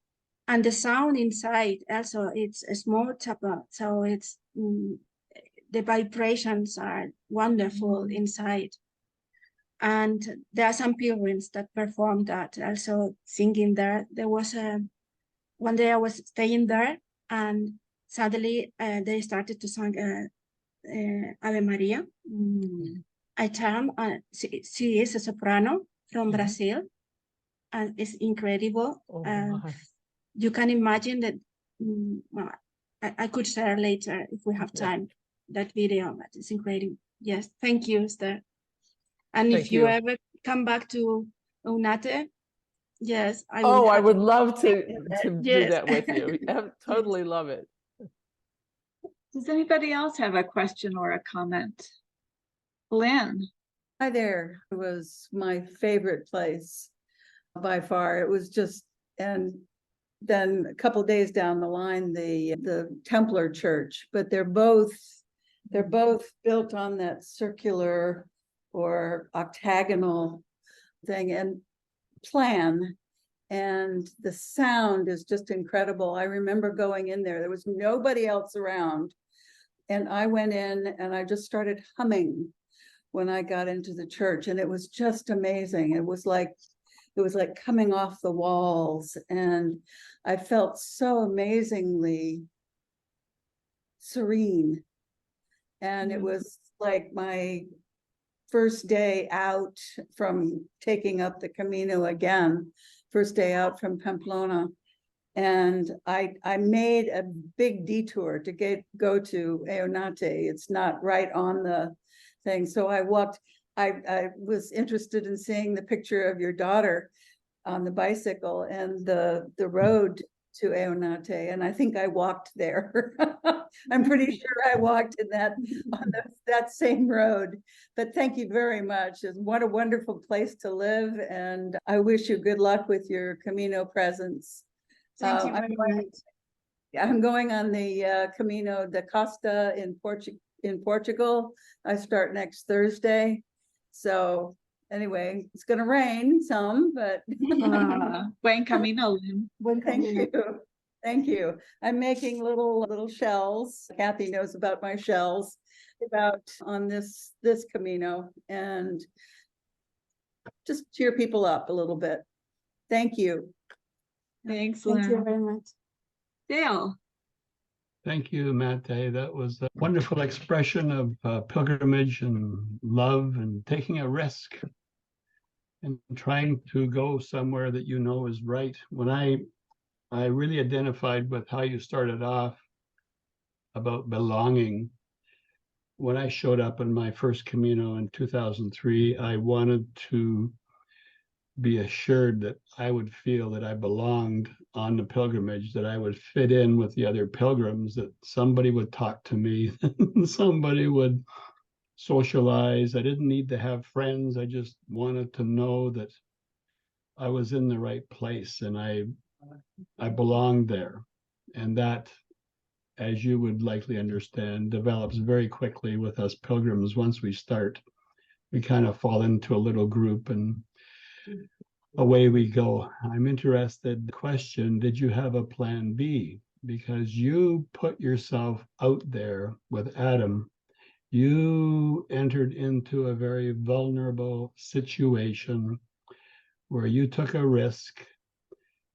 And the sound inside also, it's a small chapel. So it's the vibrations are wonderful inside. And there are some pilgrims that perform that, also singing there. There was one day I was staying there, and suddenly they started to sing Ave Maria. I turned, she is a soprano from Brazil, and it's incredible. You can imagine that. I could share later if we have time that video, but it's incredible. Yes, thank you, Esther. And if you ever come back to Eunate, yes, I would love to do that with you. I totally love it. Does anybody else have a question or a comment? Lynn. Hi there. It was my favorite place by far. It was just, and then a couple of days down the line, the Templar Church, but they're both built on that circular or octagonal thing and plan, and the sound is just incredible. I remember going in there was nobody else around, and I went in and I just started humming when I got into the church, and it was just amazing. It was it was like coming off the walls. And I felt so amazingly serene. And it was like my first day out from taking up the Camino again, first day out from Pamplona. And I made a big detour to go to Eunate. It's not right on the thing. So I walked, I was interested in seeing the picture of your daughter on the bicycle and the road to Eunate, and I think I walked there. I'm pretty sure I walked in that same road. But thank you very much. What a wonderful place to live, and I wish you good luck with your Camino presence. Thank you very much. I'm going on the Camino de Costa in Portugal. I start next Thursday. So anyway, it's going to rain some, but Buen camino, Lynn. thank you. Thank you. I'm making little shells. Kathy knows about my shells on this Camino, and just cheer people up a little bit. Thank you. Thanks, Thank you Lynn. very much. Dale. Thank you, Maite. That was a wonderful expression of pilgrimage and love and taking a risk and trying to go somewhere that you know is right. When I really identified with how you started off about belonging. When I showed up in my first Camino in 2003, I wanted to be assured that I would feel that I belonged on the pilgrimage, that I would fit in with the other pilgrims, that somebody would talk to me, somebody would socialize. I didn't need to have friends. I just wanted to know that I was in the right place and I belonged there. And that, as you would likely understand, develops very quickly with us pilgrims. Once we start, we kind of fall into a little group and away we go. I'm interested, question, did you have a plan B? Because you put yourself out there with Adam. You entered into a very vulnerable situation where you took a risk.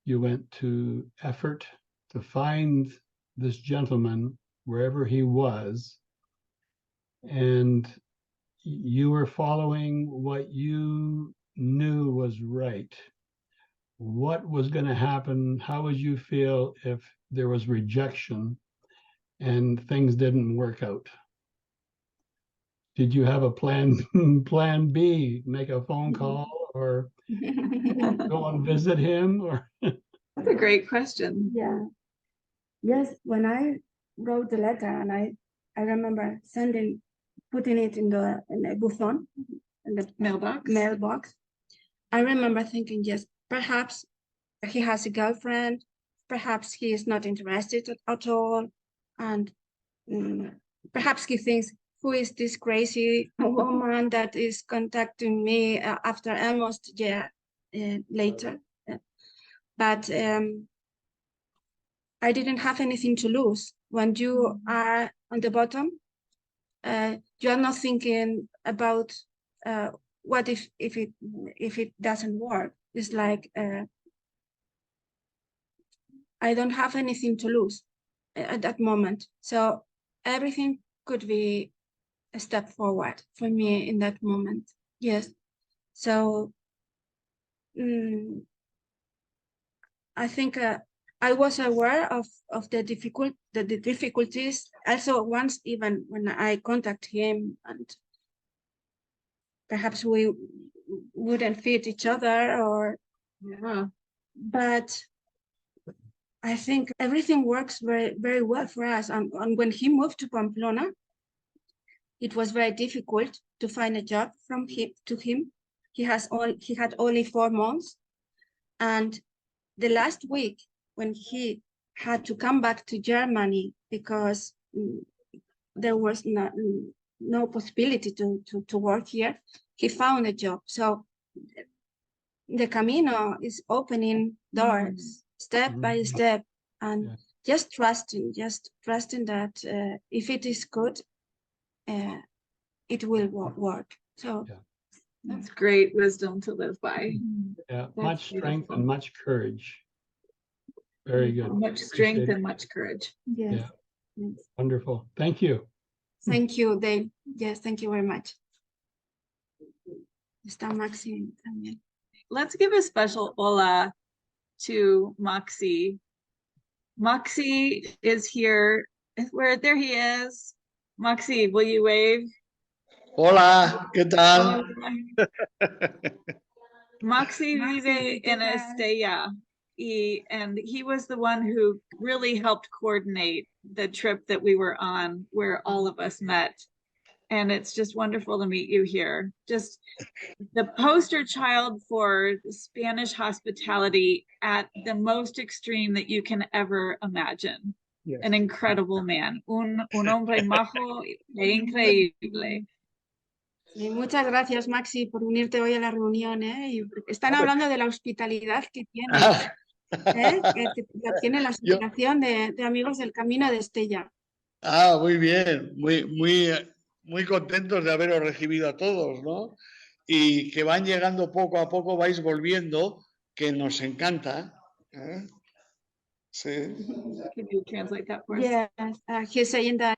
You went to effort to find this gentleman wherever he was, and you were following what you knew was right. What was going to happen? How would you feel if there was rejection and things didn't work out? Did you have a plan B, make a phone call or go and visit him? Or That's a great question. Yeah. Yes, when I wrote the letter and I remember putting it in the buzón, in the mailbox. I remember thinking, yes, perhaps he has a girlfriend, perhaps he is not interested at all, and perhaps he thinks, who is this crazy woman that is contacting me after almost a year later? But I didn't have anything to lose. When you are on the bottom, you are not thinking about what if it doesn't work. It's like I don't have anything to lose at that moment. So everything could be a step forward for me in that moment. Yes. So I think I was aware of the difficulties. Also, once even when I contact him, and perhaps we wouldn't fit each other, or but I think everything works very, very well for us. And when he moved to Pamplona, it was very difficult to find a job to him. He had only 4 months, and the last week when he had to come back to Germany because there was no possibility to work here, he found a job. So the Camino is opening doors step by step, and just trusting that if it is good, it will work. So That's great wisdom to live by. Yeah, That's much strength beautiful. and much courage. Very good. Much strength Appreciate and it. much courage. Yes. Yeah. Yes. Wonderful. Thank you. Thank you, Dale. Yes, thank you very much. Está Maxi también. Let's give a special hola to Maxi. Maxi is here. There he is. Maxi, will you wave? Hola, ¿qué tal? Maxi vive en Estella, and he was the one who really helped coordinate the trip that we were on, where all of us met. And it's just wonderful to meet you here. Just the poster child for Spanish hospitality at the most extreme that you can ever imagine. Yes. An incredible man, un hombre majo e increíble. Sí, muchas gracias, Maxi, por unirte hoy a la reunión, ¿eh? Y están hablando de la hospitalidad que tiene, que tiene la asociación de amigos del Camino de Estella. Ah, muy bien, muy contentos de haberos recibido a todos, ¿no? Y que van llegando poco a poco, vais volviendo, que nos encanta. Sí. Can you translate that for us? Yes, he's saying that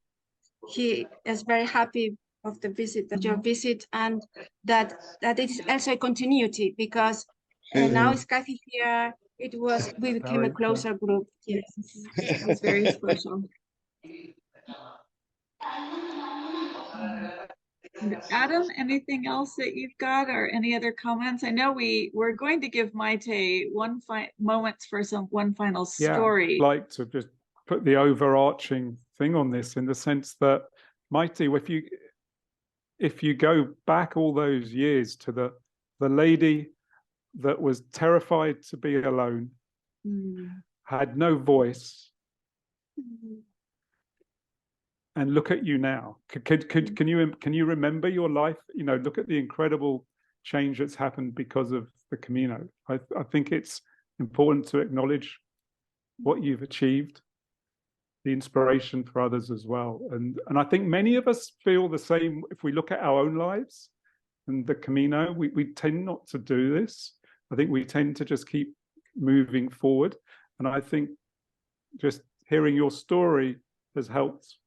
he is very happy of the visit, that your visit, and that it's also a continuity, because now it's Kathy here. We became a closer group. Yes, it was very special. Adam, anything else that you've got, or any other comments? I know we're going to give Maite moments for one final story. I'd like to just put the overarching thing on this, in the sense that, Maite, if you go back all those years to the lady that was terrified to be alone, had no voice, and look at you now. Can you remember your life? Look at the incredible change that's happened because of the Camino. I think it's important to acknowledge what you've achieved, the inspiration for others as well. And I think many of us feel the same. If we look at our own lives and the Camino, we tend not to do this. I think we tend to just keep moving forward. And I think just hearing your story has helped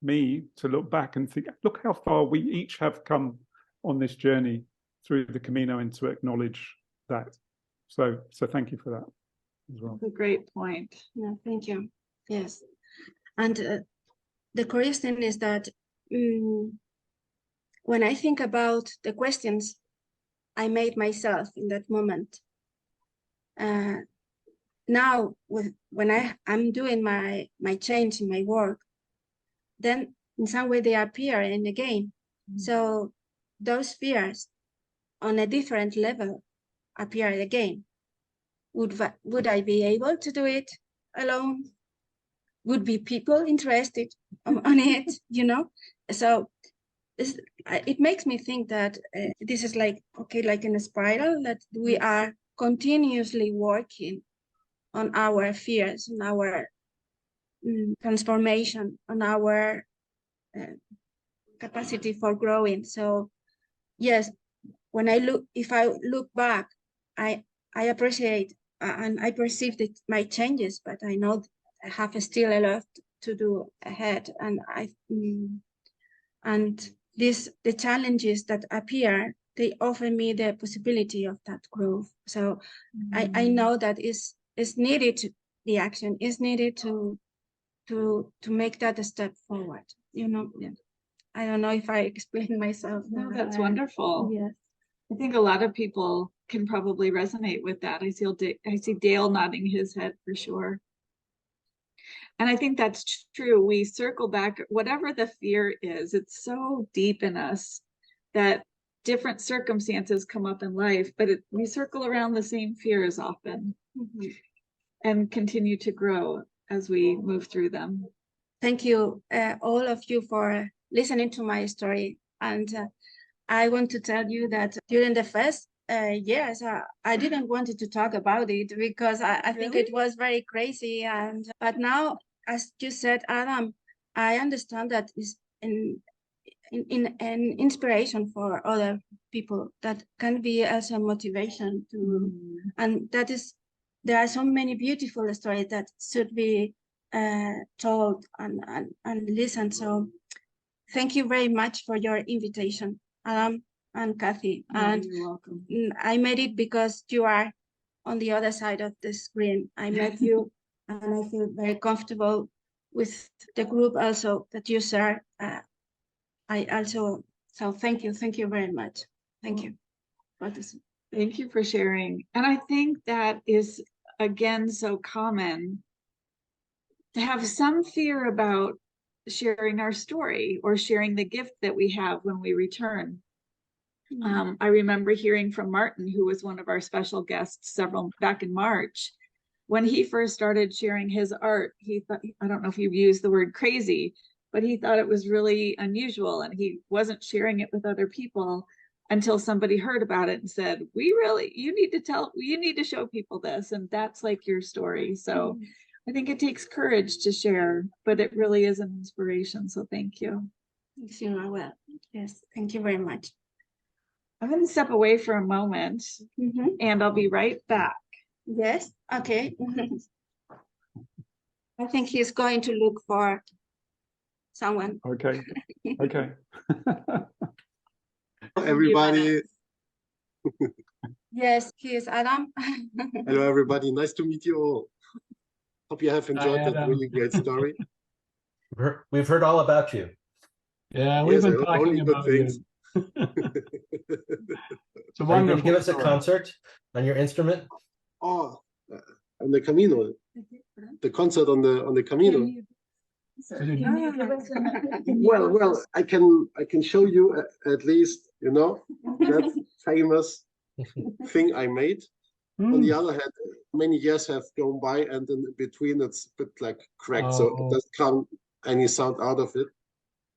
me to look back and think, look how far we each have come on this journey through the Camino, and to acknowledge that. So thank you for that as well. That's a great point. Yeah, thank you. Yes. And the curious thing is that when I think about the questions I made myself in that moment, now when I'm doing my change in my work, then in some way they appear and again. So those fears on a different level appear again. Would I be able to do it alone? Would be people interested on it, So it makes me think that this is like in a spiral, that we are continuously working on our fears, on our transformation, on our capacity for growing. So yes, if I look back, I appreciate and I perceive my changes, but I know I have still a lot to do ahead, and the challenges that appear, they offer me the possibility of that growth. So I know that is needed. The action is needed to make that a step forward. I don't know if I explained myself. No, that's wonderful. Yes, I think a lot of people can probably resonate with that. I see Dale nodding his head for sure. And I think that's true. We circle back, whatever the fear is, it's so deep in us that different circumstances come up in life, but we circle around the same fears often and continue to grow as we move through them. Thank you, all of you, for listening to my story. And I want to tell you that during the first years, I didn't want to talk about it, because I think it was very crazy. But now, as you said, Adam, I understand that is an inspiration for other people that can be also motivation to, and that is, there are so many beautiful stories that should be told and listened. So thank you very much for your invitation, Adam and Kathy. And you're welcome. I made it because you are on the other side of the screen. I met you and I feel very comfortable with the group also that you share. I also, so thank you very much. Thank you for this. Thank you for sharing. And I think that is, again, so common to have some fear about sharing our story or sharing the gift that we have when we return. I remember hearing from Martin, who was one of our special guests back in March, when he first started sharing his art. He thought, I don't know if you've used the word crazy, but he thought it was really unusual and he wasn't sharing it with other people until somebody heard about it and said, you need to show people this. And that's like your story. So I think it takes courage to share, but it really is an inspiration. So thank you. Thank you. Well, yes, thank you very much. I'm going to step away for a moment and I'll be right back. Yes, okay. I think he's going to look for someone. Okay. Everybody. Yes, he is Adam. Hello, everybody. Nice to meet you all. Hope you have enjoyed that really great story. We've heard all about you. Yeah, we've been talking about things. It's a Are you going to wonderful give us a story. concert on your instrument? Oh, on the Camino. The concert on the Camino. Well, I can show you at least, that famous thing I made. On the other hand, many years have gone by, and in between it's a bit like cracked, so it doesn't come any sound out of it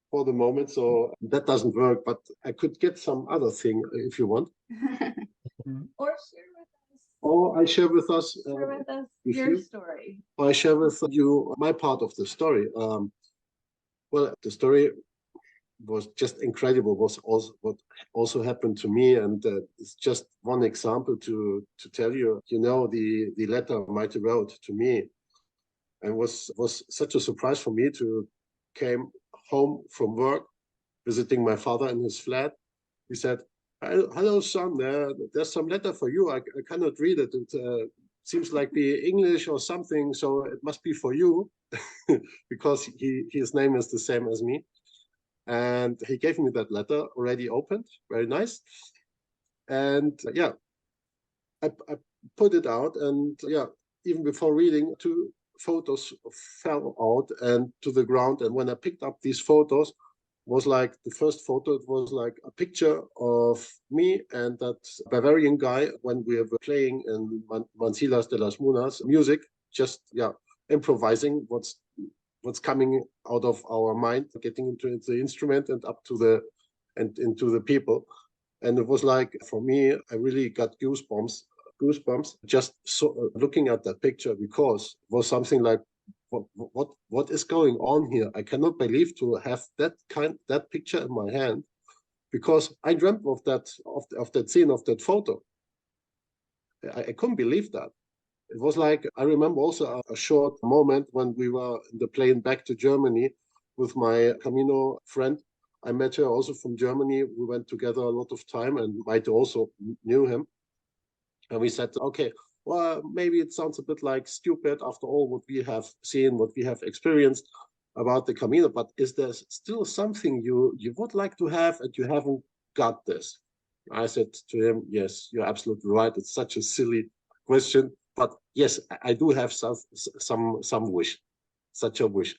for the moment. So that doesn't work. But I could get some other thing if you want. Or share with us. Or I share with us. Share with us your story. Or I share with you my part of the story. Well, the story was just incredible. Was also what also happened to me, and it's just one example to tell you. The letter Maite wrote to me, and was such a surprise for me to came home from work, visiting my father in his flat. He said, "Hello, son. There's some letter for you. I cannot read it. It seems like the English or something, so it must be for you," because his name is the same as me. And he gave me that letter already opened, very nice. And I put it out, and even before reading, 2 photos fell out and to the ground. And when I picked up these photos, was like the first photo, it was like a picture of me and that Bavarian guy when we were playing in Mancilas de las Munas music, just improvising what's coming out of our mind, getting into the instrument and up to into the people. And it was like, for me, I really got goosebumps just looking at that picture, because it was something like, what is going on here? I cannot believe to have that picture in my hand, because I dreamt of that scene, of that photo. I couldn't believe that. It was like, I remember also a short moment when we were in the plane back to Germany with my Camino friend. I met her also from Germany. We went together a lot of time, and Maite also knew him. And we said, okay, well, maybe it sounds a bit like stupid after all what we have seen, what we have experienced about the Camino, but is there still something you would like to have and you haven't got this? I said to him, yes, you're absolutely right. It's such a silly question, but yes, I do have some wish, such a wish.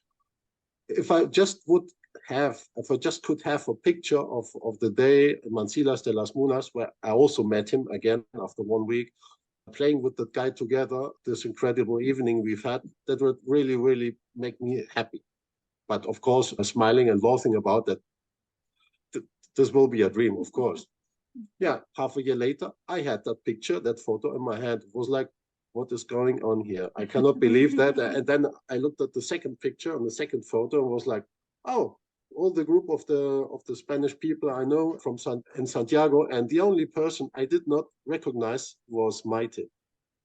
If I just could have a picture of the day in Mancilas de las Munas, where I also met him again after 1 week, playing with that guy together, this incredible evening we've had, that would really, really make me happy. But of course, smiling and laughing about that, this will be a dream, of course. Yeah, half a year later, I had that picture, that photo in my hand. It was like, what is going on here? I cannot believe that. And then I looked at the second picture and the second photo and was like, oh, all the group of the Spanish people I know from in Santiago, and the only person I did not recognize was Maite,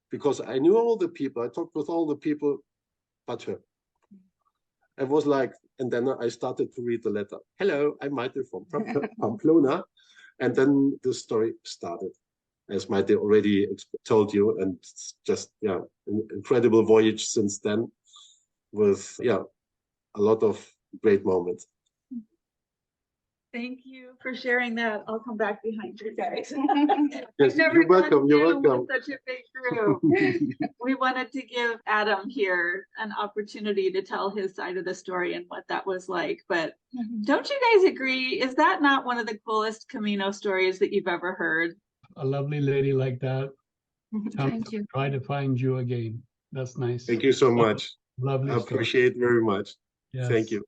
because I knew all the people. I talked with all the people, but her. I was like, and then I started to read the letter. Hello, I'm Maite from Pamplona, and then the story started, as Maite already told you, and it's just an incredible voyage since then, with a lot of great moments. Thank you for sharing that. I'll come back behind you guys. Yes, you're welcome. You're welcome. Such a big group. We wanted to give Adam here an opportunity to tell his side of the story and what that was like. But don't you guys agree? Is that not one of the coolest Camino stories that you've ever heard? A lovely lady like that. Thank you. Try to find you again. That's nice. Thank you so much. Lovely I appreciate it very much. Yes. Thank you.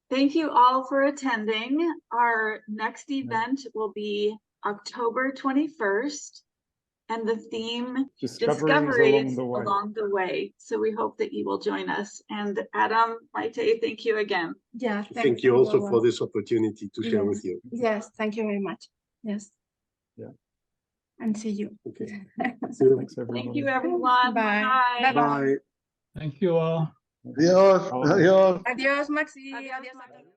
Thank you all for attending. Our next event will be October 21st, and the theme Discoveries along the way. So we hope that you will join us. And Adam, Maite, thank you again. Yeah. Thank you also for this opportunity to share with you. Yes, thank you very much. Yes. Yeah. And see you. Okay. Thanks, everyone. Thank you, everyone. Bye. Bye. Bye. Thank you all. Adiós. Adiós. Adiós, Maxi. Adiós, Adiós a Maxi. todos.